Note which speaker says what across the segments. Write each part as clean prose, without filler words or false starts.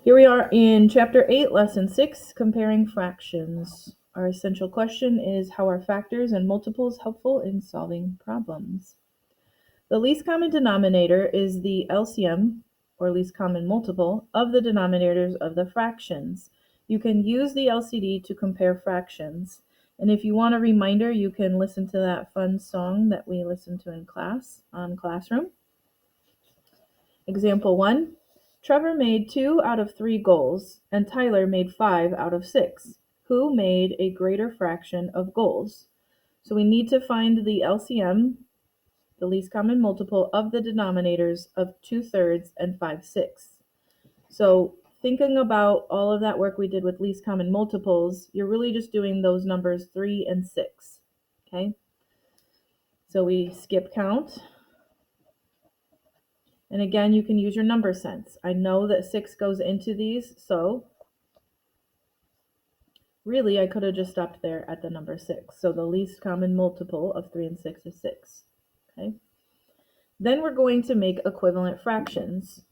Speaker 1: Here we are in Chapter 8, Lesson 6, Comparing Fractions. Our essential question is, how are factors and multiples helpful in solving problems? The least common denominator is the LCM, or least common multiple, of the denominators of the fractions. You can use the LCD to compare fractions. And if you want a reminder, you can listen to that fun song that we listened to in class on Classroom. Example 1. Trevor made 2 out of 3 goals, and Tyler made 5 out of 6. Who made a greater fraction of goals? So we need to find the LCM, the least common multiple, of the denominators of 2/3 and 5/6. So thinking about all of that work we did with least common multiples, you're really just doing those numbers 3 and 6. Okay? So we skip count. And again, you can use your number sense. I know that 6 goes into these, so really I could have just stopped there at the number 6. So the least common multiple of 3 and 6 is 6. Okay. Then we're going to make equivalent fractions.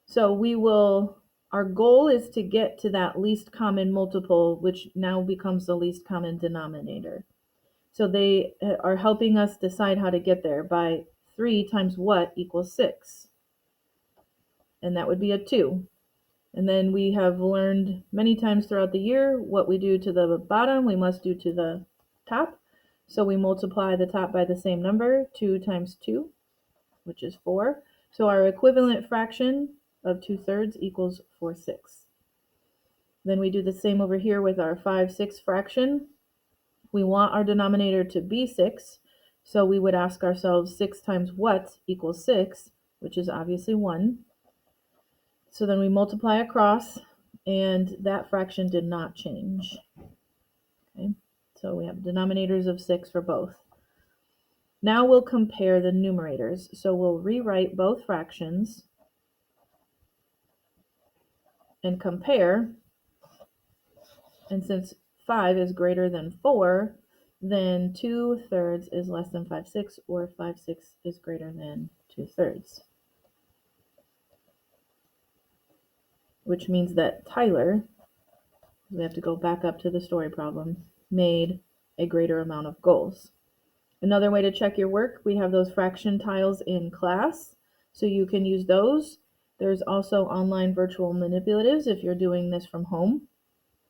Speaker 1: So our goal is to get to that least common multiple, which now becomes the least common denominator. So they are helping us decide how to get there by 3 times what equals 6. And that would be a 2. And then we have learned many times throughout the year what we do to the bottom, we must do to the top. So we multiply the top by the same number, 2 times 2, which is 4. So our equivalent fraction of 2/3 equals 4/6. Then we do the same over here with our 5/6 fraction. We want our denominator to be 6. So we would ask ourselves 6 times what equals 6, which is obviously 1. So then we multiply across, and that fraction did not change. Okay, so we have denominators of 6 for both. Now we'll compare the numerators. So we'll rewrite both fractions and compare. And since 5 is greater than 4, then 2/3 is less than 5/6, or 5/6 is greater than 2/3. Which means that Tyler, we have to go back up to the story problem, made a greater amount of goals. Another way to check your work, we have those fraction tiles in class, so you can use those. There's also online virtual manipulatives if you're doing this from home,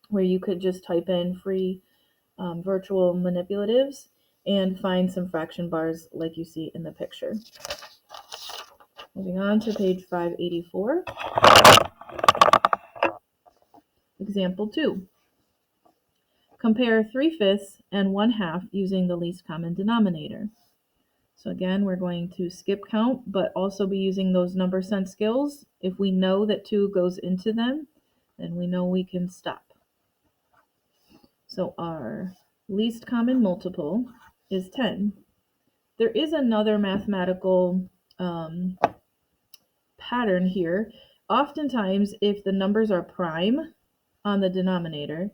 Speaker 1: where you could just type in free virtual manipulatives and find some fraction bars like you see in the picture. Moving on to page 584. Example 2. Compare 3/5 and 1/2 using the least common denominator. So again, we're going to skip count, but also be using those number sense skills. If we know that 2 goes into them, then we know we can stop. So our least common multiple is 10. There is another mathematical pattern here. Oftentimes, if the numbers are prime on the denominator,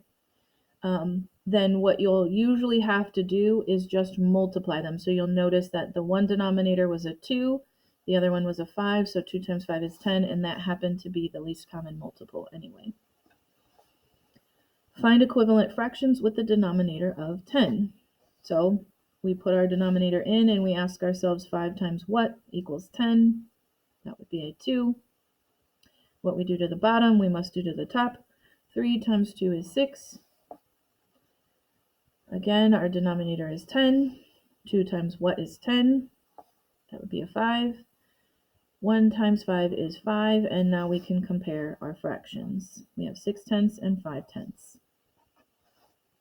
Speaker 1: then what you'll usually have to do is just multiply them. So you'll notice that the one denominator was a 2, the other one was a 5, so 2 times 5 is 10, and that happened to be the least common multiple anyway. Find equivalent fractions with the denominator of 10. So we put our denominator in and we ask ourselves 5 times what equals 10. That would be a 2. What we do to the bottom, we must do to the top. 3 times 2 is 6. Again, our denominator is 10. 2 times what is 10? That would be a 5. 1 times 5 is 5, and now we can compare our fractions. We have 6/10 and 5/10.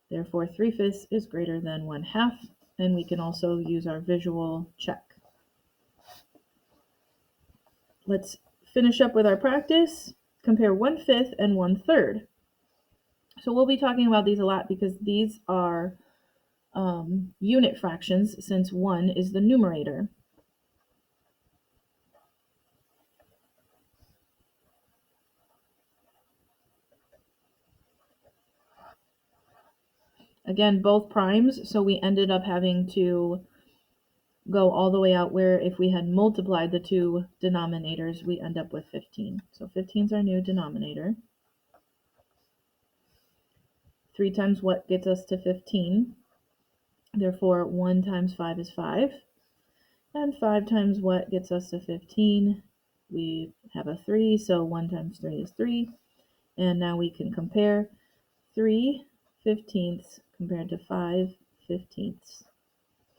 Speaker 1: Therefore, 3/5 is greater than 1/2, and we can also use our visual check. Let's finish up with our practice. Compare 1/5 and 1/3. So we'll be talking about these a lot because these are unit fractions, since 1 is the numerator. Again, both primes, so we ended up having to go all the way out, where if we had multiplied the two denominators, we end up with 15. So 15 is our new denominator. 3 times what gets us to 15? Therefore, 1 times 5 is 5. And 5 times what gets us to 15? We have a 3, so 1 times 3 is 3. And now we can compare 3/15 compared to 5/15.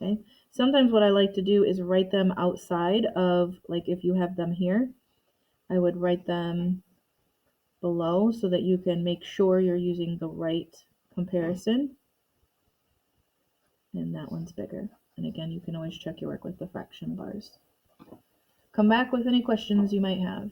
Speaker 1: Okay. Sometimes what I like to do is write them outside of, like if you have them here, I would write them below so that you can make sure you're using the right comparison. And that one's bigger. And again, you can always check your work with the fraction bars. Come back with any questions you might have.